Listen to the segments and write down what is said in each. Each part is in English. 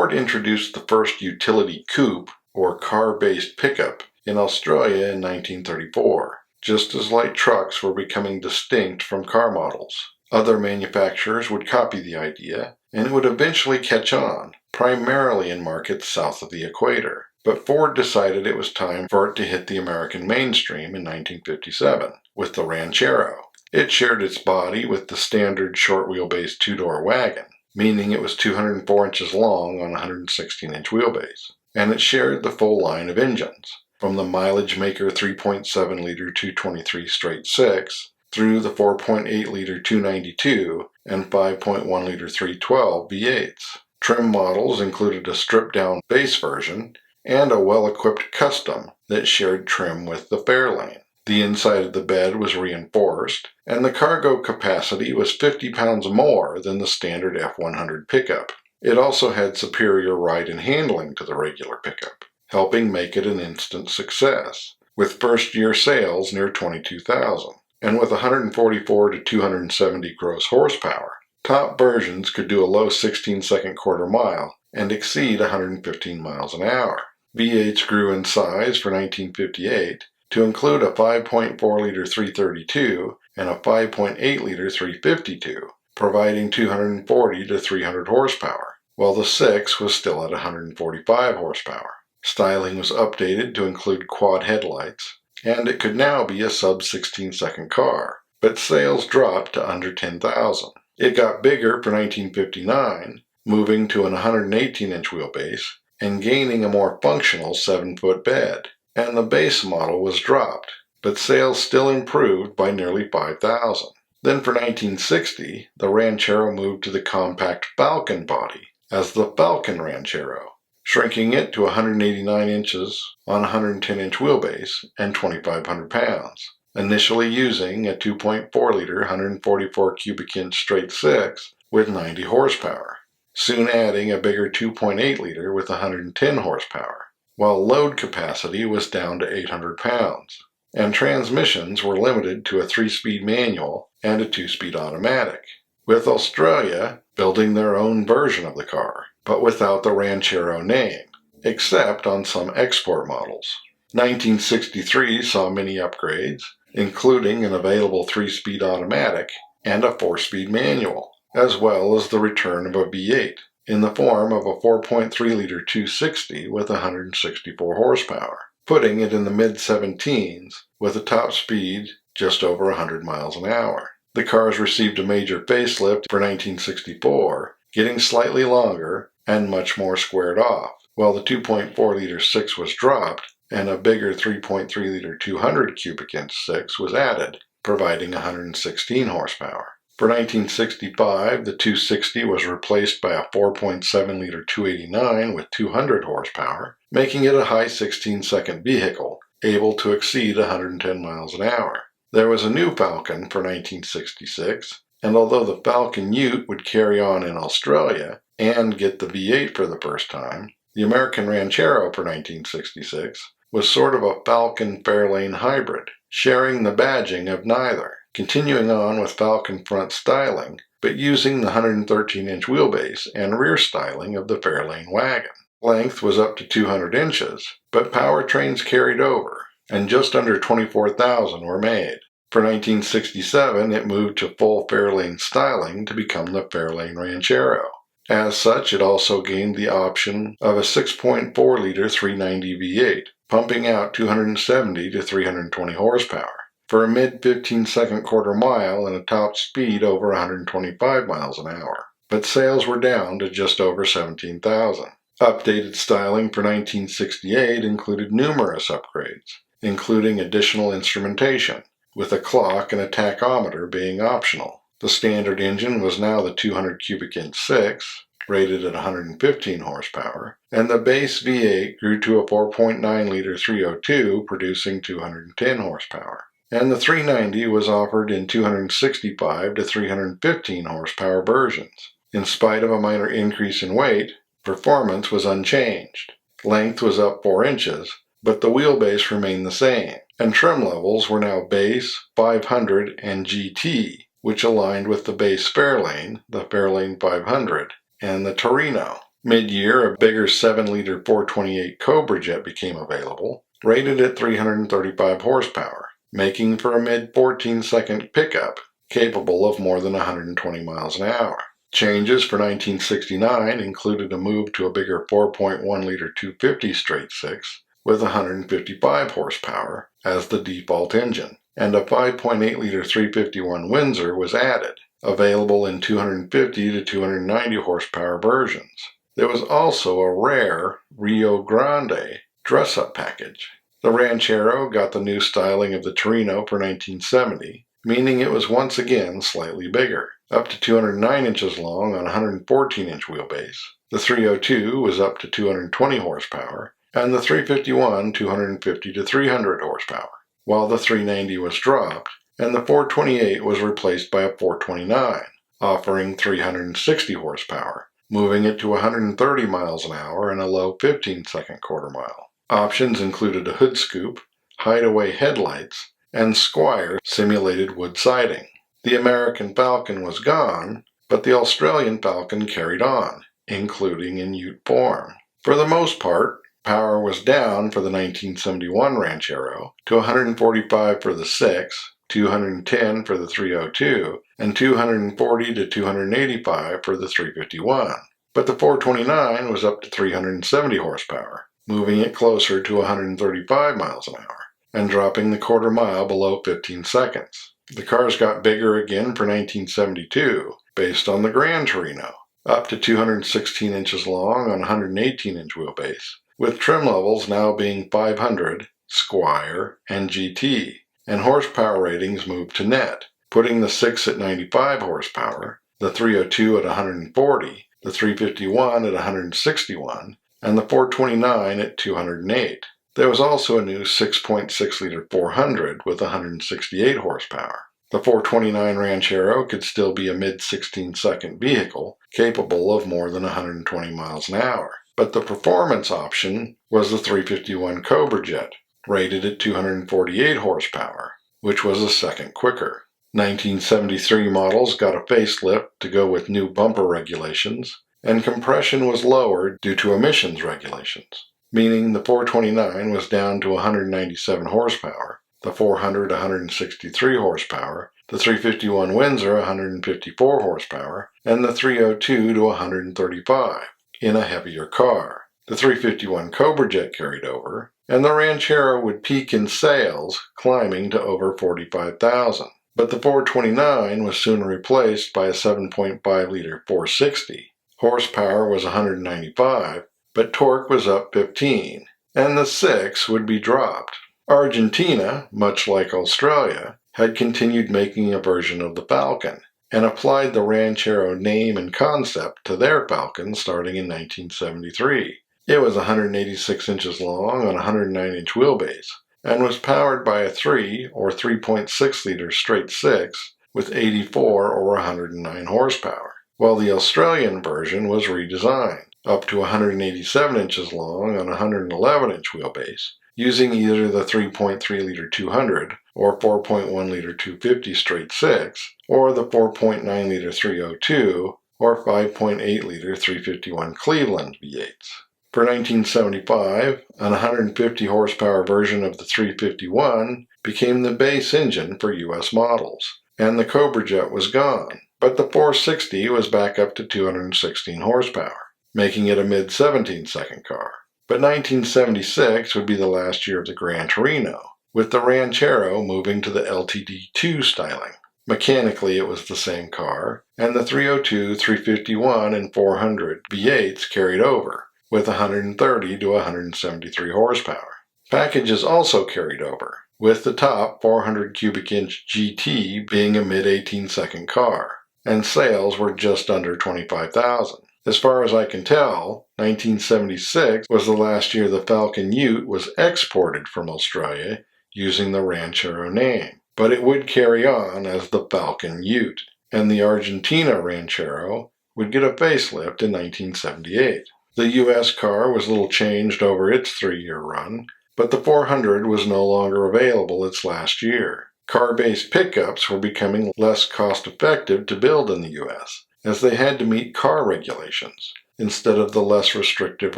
Ford introduced the first utility coupe, or car-based pickup, in Australia in 1934, just as light trucks were becoming distinct from car models. Other manufacturers would copy the idea, and it would eventually catch on, primarily in markets south of the equator. But Ford decided it was time for it to hit the American mainstream in 1957, with the Ranchero. It shared its body with the standard short-wheelbase two-door wagon, meaning it was 204 inches long on a 116-inch wheelbase, and it shared the full line of engines, from the mileage-maker 3.7-liter 223 straight six through the 4.8-liter 292 and 5.1-liter 312 V8s. Trim models included a stripped-down base version and a well-equipped custom that shared trim with the Fairlane. The inside of the bed was reinforced, and the cargo capacity was 50 pounds more than the standard F100 pickup. It also had superior ride and handling to the regular pickup, helping make it an instant success, with first-year sales near 22,000. And with 144 to 270 gross horsepower, top versions could do a low 16-second quarter mile and exceed 115 miles an hour. V8s grew in size for 1958 to include a 5.4-liter 332 and a 5.8-liter 352, providing 240 to 300 horsepower, while the 6 was still at 145 horsepower. Styling was updated to include quad headlights, and it could now be a sub-16-second car, but sales dropped to under 10,000. It got bigger for 1959, moving to an 118-inch wheelbase and gaining a more functional 7-foot bed, and the base model was dropped, but sales still improved by nearly 5,000. Then for 1960, the Ranchero moved to the compact Falcon body as the Falcon Ranchero, shrinking it to 189 inches on a 110-inch wheelbase and 2,500 pounds, initially using a 2.4-liter 144 cubic inch straight six with 90 horsepower, soon adding a bigger 2.8-liter with 110 horsepower, while load capacity was down to 800 pounds, and transmissions were limited to a 3-speed manual and a 2-speed automatic, with Australia building their own version of the car, but without the Ranchero name, except on some export models. 1963 saw many upgrades, including an available 3-speed automatic and a 4-speed manual, as well as the return of a V8 in the form of a 4.3-liter 260 with 164 horsepower, putting it in the mid-17s with a top speed just over 100 miles an hour. The cars received a major facelift for 1964, getting slightly longer and much more squared off, while the 2.4-liter 6 was dropped and a bigger 3.3-liter 200 cubic inch 6 was added, providing 116 horsepower. For 1965, the 260 was replaced by a 4.7-liter 289 with 200 horsepower, making it a high 16-second vehicle, able to exceed 110 miles an hour. There was a new Falcon for 1966, and although the Falcon Ute would carry on in Australia and get the V8 for the first time, the American Ranchero for 1966 was sort of a Falcon Fairlane hybrid, sharing the badging of neither, continuing on with Falcon front styling, but using the 113-inch wheelbase and rear styling of the Fairlane wagon. Length was up to 200 inches, but powertrains carried over, and just under 24,000 were made. For 1967, it moved to full Fairlane styling to become the Fairlane Ranchero. As such, it also gained the option of a 6.4-liter 390 V8, pumping out 270 to 320 horsepower, for a mid-15-second quarter mile and a top speed over 125 miles an hour. But sales were down to just over 17,000. Updated styling for 1968 included numerous upgrades, including additional instrumentation, with a clock and a tachometer being optional. The standard engine was now the 200 cubic inch 6, rated at 115 horsepower, and the base V8 grew to a 4.9-liter 302 producing 210 horsepower. And the 390 was offered in 265 to 315 horsepower versions. In spite of a minor increase in weight, performance was unchanged. Length was up 4 inches, but the wheelbase remained the same, and trim levels were now base, 500, and GT, which aligned with the base Fairlane, the Fairlane 500, and the Torino. Mid-year, a bigger 7-liter 428 Cobra jet became available, rated at 335 horsepower, making for a mid-14-second pickup capable of more than 120 miles an hour. Changes for 1969 included a move to a bigger 4.1-liter 250 straight-six with 155 horsepower as the default engine, and a 5.8-liter 351 Windsor was added, available in 250 to 290 horsepower versions. There was also a rare Rio Grande dress-up package. The Ranchero got the new styling of the Torino for 1970, meaning it was once again slightly bigger, up to 209 inches long on a 114-inch wheelbase. The 302 was up to 220 horsepower, and the 351 250 to 300 horsepower, while the 390 was dropped, and the 428 was replaced by a 429, offering 360 horsepower, moving it to 130 miles an hour and a low 15-second quarter mile. Options included a hood scoop, hideaway headlights, and Squire simulated wood siding. The American Falcon was gone, but the Australian Falcon carried on, including in Ute form. For the most part, power was down for the 1971 Ranchero to 145 for the 6, 210 for the 302, and 240 to 285 for the 351. But the 429 was up to 370 horsepower, moving it closer to 135 miles an hour, and dropping the quarter mile below 15 seconds. The cars got bigger again for 1972, based on the Gran Torino, up to 216 inches long on a 118-inch wheelbase, with trim levels now being 500, Squire, and GT, and horsepower ratings moved to net, putting the 6 at 95 horsepower, the 302 at 140, the 351 at 161, and the 429 at 208. There was also a new 6.6-liter 400 with 168 horsepower. The 429 Ranchero could still be a mid-16-second vehicle, capable of more than 120 miles an hour. But the performance option was the 351 Cobra jet, rated at 248 horsepower, which was a second quicker. 1973 models got a facelift to go with new bumper regulations, and compression was lowered due to emissions regulations, meaning the 429 was down to 197 horsepower, the 400 163 horsepower, the 351 Windsor 154 horsepower, and the 302 to 135 in a heavier car. The 351 Cobra jet carried over, and the Ranchero would peak in sales, climbing to over 45,000. But the 429 was soon replaced by a 7.5-liter 460. Horsepower was 195, but torque was up 15, and the 6 would be dropped. Argentina, much like Australia, had continued making a version of the Falcon, and applied the Ranchero name and concept to their Falcon starting in 1973. It was 186 inches long on a 109-inch wheelbase, and was powered by a 3 or 3.6-liter straight-six with 84 or 109 horsepower, while the Australian version was redesigned, up to 187 inches long on a 111-inch wheelbase, using either the 3.3-liter 200 or 4.1-liter 250 straight-six, or the 4.9-liter 302 or 5.8-liter 351 Cleveland V8s. For 1975, an 150 horsepower version of the 351 became the base engine for U.S. models, and the Cobra jet was gone, but the 460 was back up to 216 horsepower, making it a mid-17-second car. But 1976 would be the last year of the Gran Torino, with the Ranchero moving to the LTD2 styling. Mechanically, it was the same car, and the 302, 351, and 400 V8s carried over, with 130 to 173 horsepower. Packages also carried over, with the top 400 cubic inch GT being a mid-18-second car, and sales were just under 25,000. As far as I can tell, 1976 was the last year the Falcon Ute was exported from Australia using the Ranchero name, but it would carry on as the Falcon Ute, and the Argentina Ranchero would get a facelift in 1978. The U.S. car was little changed over its 3-year run, but the 400 was no longer available its last year. Car-based pickups were becoming less cost-effective to build in the U.S., as they had to meet car regulations. instead of the less restrictive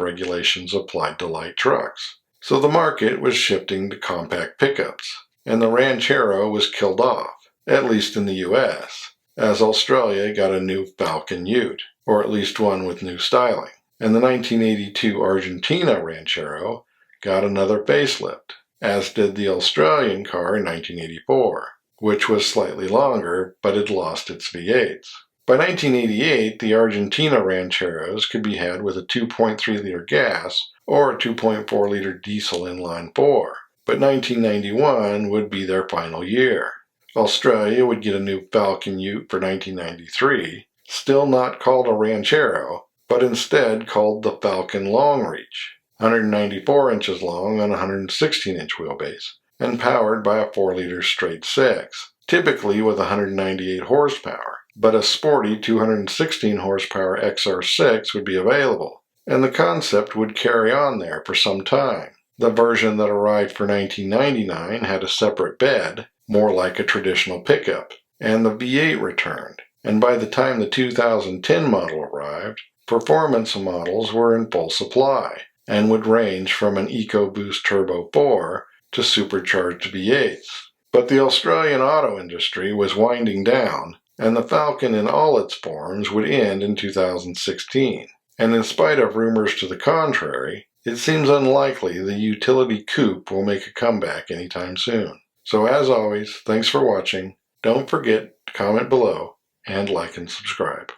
regulations applied to light trucks. So the market was shifting to compact pickups, and the Ranchero was killed off, at least in the US, as Australia got a new Falcon Ute, or at least one with new styling. And the 1982 Argentina Ranchero got another facelift, as did the Australian car in 1984, which was slightly longer but had lost its V8s. By 1988, the Argentina Rancheros could be had with a 2.3-liter gas or a 2.4-liter diesel inline-4, but 1991 would be their final year. Australia would get a new Falcon Ute for 1993, still not called a Ranchero, but instead called the Falcon Long Reach, 194 inches long on a 116-inch wheelbase, and powered by a 4-liter straight 6, typically with 198 horsepower, but a sporty 216 horsepower XR6 would be available, and the concept would carry on there for some time. The version that arrived for 1999 had a separate bed, more like a traditional pickup, and the V8 returned, and by the time the 2010 model arrived, performance models were in full supply, and would range from an EcoBoost Turbo 4 to supercharged V8s. But the Australian auto industry was winding down, and the Falcon in all its forms would end in 2016. And in spite of rumors to the contrary, it seems unlikely the utility coupe will make a comeback anytime soon. So as always, thanks for watching. Don't forget to comment below and like and subscribe.